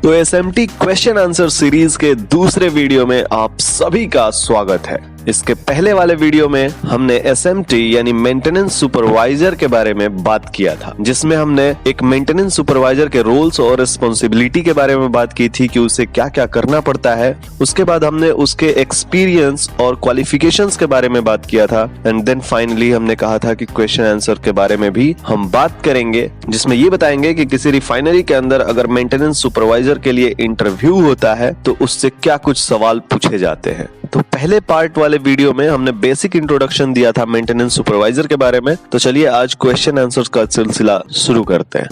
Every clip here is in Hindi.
तो एसएमटी क्वेश्चन आंसर सीरीज के दूसरे वीडियो में आप सभी का स्वागत है। इसके पहले वाले वीडियो में हमने एसएमटी यानी मेंटेनेंस सुपरवाइजर के बारे में बात किया था, जिसमें हमने एक मेंटेनेंस सुपरवाइजर के रोल्स और रिस्पॉन्सिबिलिटी के बारे में बात की थी कि उसे क्या क्या करना पड़ता है। उसके बाद हमने उसके एक्सपीरियंस और क्वालिफिकेशंस के बारे में बात किया था एंड देन फाइनली हमने कहा था कि क्वेश्चन आंसर के बारे में भी हम बात करेंगे, जिसमें ये बताएंगे कि किसी रिफाइनरी के अंदर अगर मेंटेनेंस सुपरवाइजर के लिए इंटरव्यू होता है तो उससे क्या कुछ सवाल पूछे जाते हैं। तो पहले पार्ट वाले वीडियो में हमने बेसिक इंट्रोडक्शन दिया था मेंटेनेंस सुपरवाइजर के बारे में। तो चलिए आज क्वेश्चन आंसर का सिलसिला शुरू करते हैं।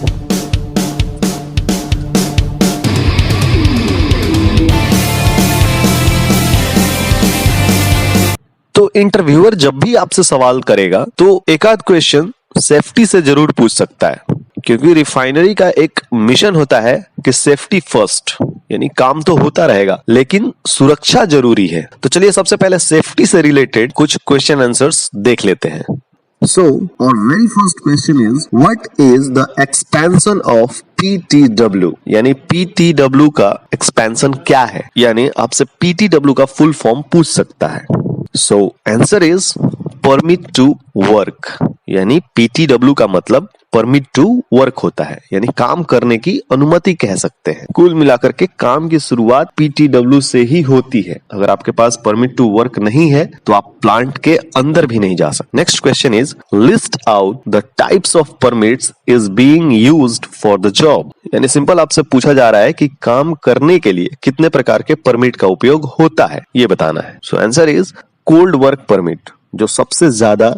तो इंटरव्यूअर जब भी आपसे सवाल करेगा तो एक आध क्वेश्चन सेफ्टी से जरूर पूछ सकता है, क्योंकि रिफाइनरी का एक मिशन होता है कि सेफ्टी फर्स्ट, यानी काम तो होता रहेगा लेकिन सुरक्षा जरूरी है। तो चलिए सबसे पहले सेफ्टी से रिलेटेड कुछ क्वेश्चन आंसर्स देख लेते हैं। So, our very first question is, what is the expansion of PTW? यानी PTW का expansion क्या है? यानी आपसे PTW का full form पूछ सकता है। So, answer is permit to work, यानी PTW का मतलब परमिट टू वर्क होता है, यानी काम करने की अनुमति कह सकते हैं। कुल मिलाकर के काम की शुरुआत PTW से ही होती है। अगर आपके पास परमिट टू वर्क नहीं है तो आप प्लांट के अंदर भी नहीं जा सकते। Next question is, list out the types of permits is being used for the job. यानी सिंपल आपसे पूछा जा रहा है कि काम करने के लिए कितने प्रकार के परमिट का उपयोग होता है, ये बताना है। सो answer is cold work permit, जो सबसे ज्यादा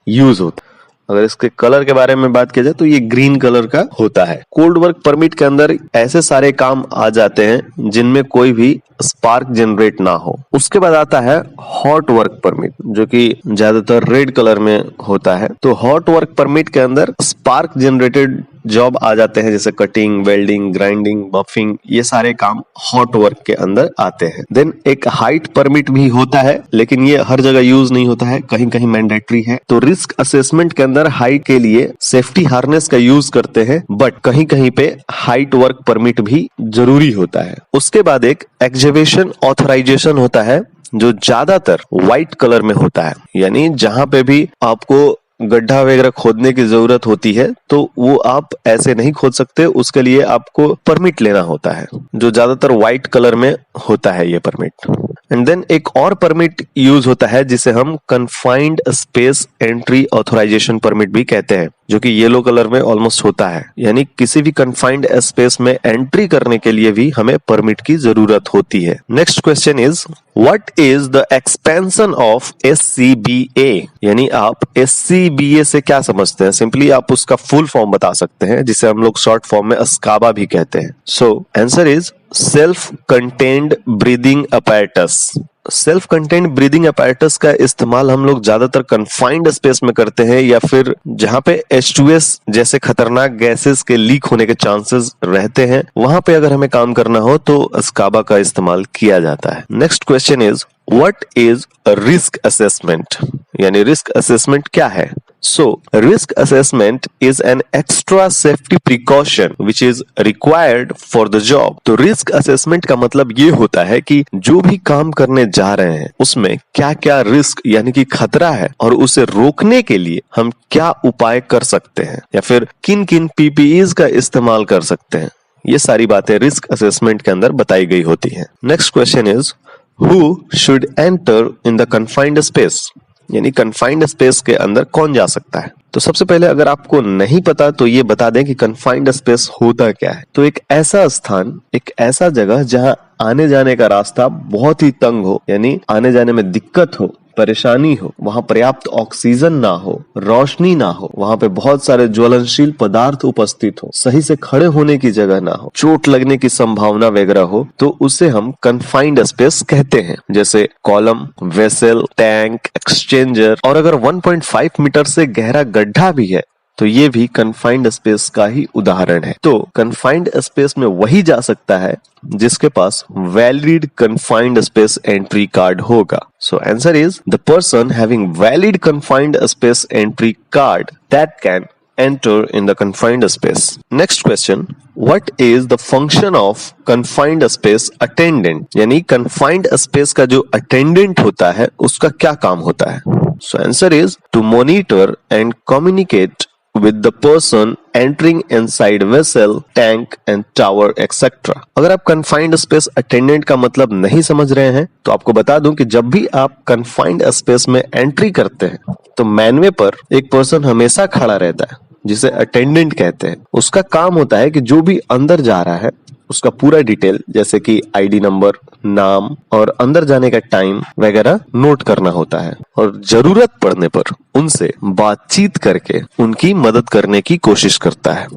यूज होता है। अगर इसके कलर के बारे में बात किया जाए तो ये ग्रीन कलर का होता है। कोल्ड वर्क परमिट के अंदर ऐसे सारे काम आ जाते हैं जिनमें कोई भी स्पार्क जनरेट ना हो। उसके बाद आता है हॉट वर्क परमिट, जो कि ज्यादातर रेड कलर में होता है। तो हॉट वर्क परमिट के अंदर स्पार्क जनरेटेड जॉब आ जाते हैं, जैसे कटिंग, वेल्डिंग, ग्राइंडिंग, बफिंग, ये सारे काम हॉट वर्क के अंदर आते हैं। देन एक हाइट परमिट भी होता है, लेकिन ये हर जगह यूज नहीं होता है, कहीं कहीं मैंडेटरी है। तो रिस्क असेसमेंट के अंदर हाइट के लिए सेफ्टी हार्नेस का यूज करते हैं, बट कहीं कहीं पे हाइट वर्क परमिट भी जरूरी होता है। उसके बाद एक एक्सकेवेशन ऑथराइजेशन होता है, जो ज्यादातर व्हाइट कलर में होता है, यानी जहां पे भी आपको गड्ढा वगैरह खोदने की जरूरत होती है तो वो आप ऐसे नहीं खोद सकते, उसके लिए आपको परमिट लेना होता है, जो ज्यादातर व्हाइट कलर में होता है ये परमिट। एंड देन एक और परमिट यूज होता है जिसे हम confined space entry authorization permit भी कहते हैं, जो कि येलो कलर में ऑलमोस्ट होता है। यानी किसी भी कन्फाइंड स्पेस में एंट्री करने के लिए भी हमें परमिट की जरूरत होती है। Next question is, what is the expansion of SCBA? यानी आप SCBA से क्या समझते हैं? सिंपली आप उसका फुल फॉर्म बता सकते हैं, जिसे हम लोग शॉर्ट फॉर्म में अस्काबा भी कहते हैं। सो answer is self contained breathing apparatus. Self contained breathing apparatus का इस्तेमाल हम लोग ज्यादातर कन्फाइंड स्पेस में करते हैं, या फिर जहां पे H2S जैसे खतरनाक गैसेस के लीक होने के चांसेस रहते हैं, वहां पे अगर हमें काम करना हो तो अस्काबा का इस्तेमाल किया जाता है। Next question is, what is risk assessment? यानी रिस्क असेसमेंट क्या है? So, risk assessment is an extra safety precaution which is required for the job. तो risk assessment का मतलब ये होता है कि जो भी काम करने जा रहे हैं उसमें क्या क्या रिस्क यानी कि खतरा है, और उसे रोकने के लिए हम क्या उपाय कर सकते हैं, या फिर किन किन PPEs का इस्तेमाल कर सकते हैं। ये सारी बातें रिस्क असेसमेंट के अंदर बताई गई होती हैं। Next question is, who should enter in the confined space? यानी कन्फाइंड स्पेस के अंदर कौन जा सकता है? तो सबसे पहले अगर आपको नहीं पता तो ये बता दें कि कन्फाइंड स्पेस होता क्या है। तो एक ऐसा स्थान, एक ऐसा जगह जहां आने जाने का रास्ता बहुत ही तंग हो, यानी आने जाने में दिक्कत हो, परेशानी हो, वहां पर्याप्त ऑक्सीजन ना हो, रोशनी ना हो, वहां पे बहुत सारे ज्वलनशील पदार्थ उपस्थित हो, सही से खड़े होने की जगह ना हो, चोट लगने की संभावना वगैरह हो, तो उसे हम कन्फाइंड स्पेस कहते हैं। जैसे कॉलम, वेसल, टैंक, एक्सचेंजर, और अगर 1.5 मीटर से गहरा गड्ढा भी है तो ये भी कन्फाइंड स्पेस का ही उदाहरण है। तो कन्फाइंड स्पेस में वही जा सकता है जिसके पास valid confined space entry card होगा। So answer is the person having valid confined space entry card that can enter in the confined space. Next question, what is the function of confined space attendant? यानी confined space का जो attendant होता है उसका क्या काम होता है? So answer is to monitor and communicate with the person entering inside vessel, tank and tower etc. अगर आप confined space attendant का मतलब नहीं समझ रहे हैं तो आपको बता दूं कि जब भी आप confined space में एंट्री करते हैं तो मैनवे पर एक पर्सन हमेशा खड़ा रहता है जिसे अटेंडेंट कहते हैं। उसका काम होता है कि जो भी अंदर जा रहा है उसका पूरा डिटेल जैसे कि आईडी नंबर, नाम और अंदर जाने का टाइम वगैरह नोट करना होता है और जरूरत पड़ने पर उनसे बातचीत करके उनकी मदद करने की कोशिश करता है।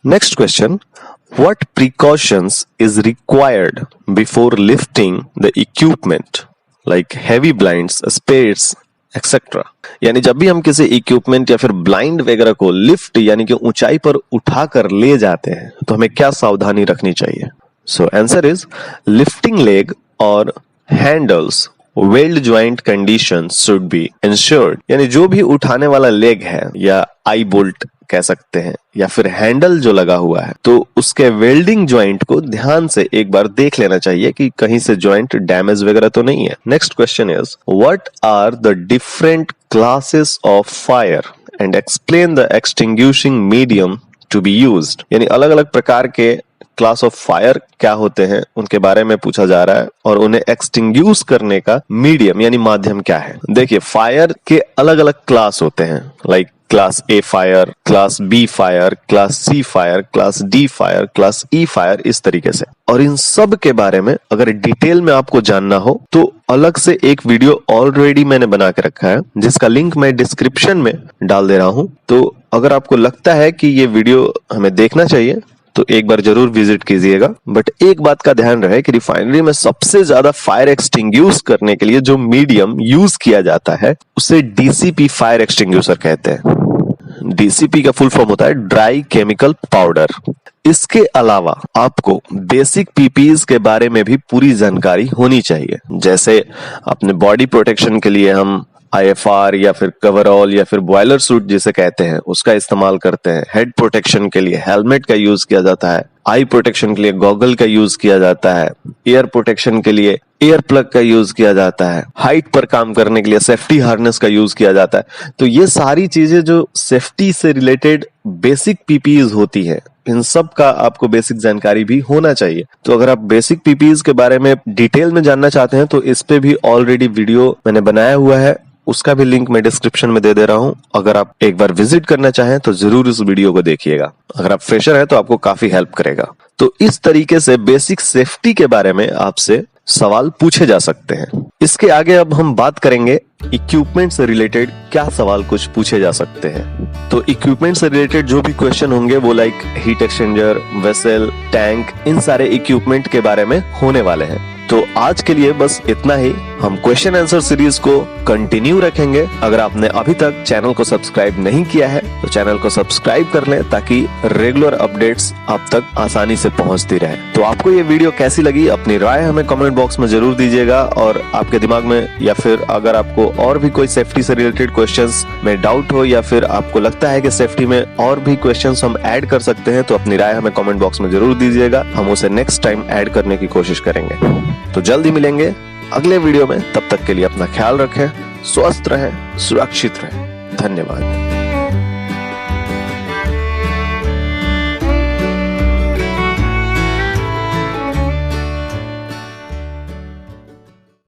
Next question, what precautions is required before lifting the equipment like heavy blinds, spares etcetera? यानी जब भी हम किसी इक्विपमेंट या फिर ब्लाइंड वगैरह को लिफ्ट यानी कि ऊंचाई पर उठाकर ले जाते हैं तो हमें क्या सावधानी रखनी चाहिए? So answer is lifting leg और handles weld joint condition should be ensured. यानी जो भी उठाने वाला लेग है या आई बोल्ट कह सकते हैं या फिर हैंडल जो लगा हुआ है तो उसके वेल्डिंग ज्वाइंट को ध्यान से एक बार देख लेना चाहिए कि कहीं से ज्वाइंट डैमेज वगैरह तो नहीं है। Next question is what are the different classes of fire and explain the extinguishing medium to be used. यानी अलग अलग प्रकार के क्लास ऑफ फायर क्या होते हैं उनके बारे में पूछा जा रहा है और उन्हें एक्सटिंग्विश करने का मीडियम यानी माध्यम क्या है। देखिए फायर के अलग अलग क्लास होते हैं like class A fire, class B fire, class C fire, class D fire, class E fire, इस तरीके से। और इन सब के बारे में अगर डिटेल में आपको जानना हो तो अलग से एक वीडियो ऑलरेडी मैंने बना के रखा है जिसका लिंक मैं डिस्क्रिप्शन में डाल दे रहा हूं। तो अगर आपको लगता है कि ये वीडियो हमें देखना चाहिए तो एक बार जरूर विजिट कीजिएगा। बट एक बात का ध्यान रहे कि रिफाइनरी में सबसे ज्यादा फायर एक्सटिंग्विश करने के लिए जो मीडियम यूज किया जाता है उसे डीसीपी फायर एक्सटिंग्विशर कहते हैं। डीसीपी का फुल फॉर्म होता है ड्राई केमिकल पाउडर। इसके अलावा आपको बेसिक पीपीईज के बारे में भी पूरी जानकारी होनी चाहिए। जैसे अपने बॉडी प्रोटेक्शन के लिए हम IFR या फिर कवरऑल या फिर बॉयलर सूट जिसे कहते हैं उसका इस्तेमाल करते हैं। हेड प्रोटेक्शन के लिए हेलमेट का यूज किया जाता है। आई प्रोटेक्शन के लिए गॉगल का यूज किया जाता है। एयर प्रोटेक्शन के लिए एयर प्लग का यूज किया जाता है। हाइट पर काम करने के लिए सेफ्टी हार्नेस का यूज किया जाता है। तो ये सारी चीजें जो सेफ्टी से रिलेटेड बेसिक पीपीईज होती है इन सब का आपको बेसिक जानकारी भी होना चाहिए। तो अगर आप बेसिक पीपीईज के बारे में डिटेल में जानना चाहते हैं तो इस पे भी ऑलरेडी वीडियो मैंने बनाया हुआ है, उसका भी लिंक मैं डिस्क्रिप्शन में दे दे रहा हूं। अगर आप एक बार विजिट करना चाहें तो जरूर इस वीडियो को देखिएगा। अगर आप फ्रेशर हैं तो आपको काफी हेल्प करेगा। तो इस तरीके से बेसिक सेफ्टी के बारे में आपसे सवाल पूछे जा सकते हैं। इसके आगे अब हम बात करेंगे इक्विपमेंट से रिलेटेड क्या सवाल कुछ पूछे जा सकते हैं। तो इक्विपमेंट से रिलेटेड जो भी क्वेश्चन होंगे वो like heat exchanger, vessel, tank, इन सारे इक्विपमेंट के बारे में होने वाले हैं। तो आज के लिए बस इतना ही। हम क्वेश्चन आंसर सीरीज को कंटिन्यू रखेंगे। अगर आपने अभी तक चैनल को सब्सक्राइब नहीं किया है तो चैनल को सब्सक्राइब कर लें ताकि रेगुलर अपडेट्स आप तक आसानी से पहुंचती रहे। तो आपको ये वीडियो कैसी लगी अपनी राय हमें कमेंट बॉक्स में जरूर दीजिएगा। और आपके दिमाग में या फिर अगर आपको और भी कोई सेफ्टी से रिलेटेड क्वेश्चंस में डाउट हो या फिर आपको लगता है कि सेफ्टी में और भी क्वेश्चंस हम ऐड कर सकते हैं तो अपनी राय हमें कमेंट बॉक्स में जरूर दीजिएगा। हम उसे नेक्स्ट टाइम ऐड करने की कोशिश करेंगे। तो जल्दी मिलेंगे अगले वीडियो में। तब तक के लिए अपना ख्याल रखें, स्वस्थ रहें, सुरक्षित रहें। धन्यवाद।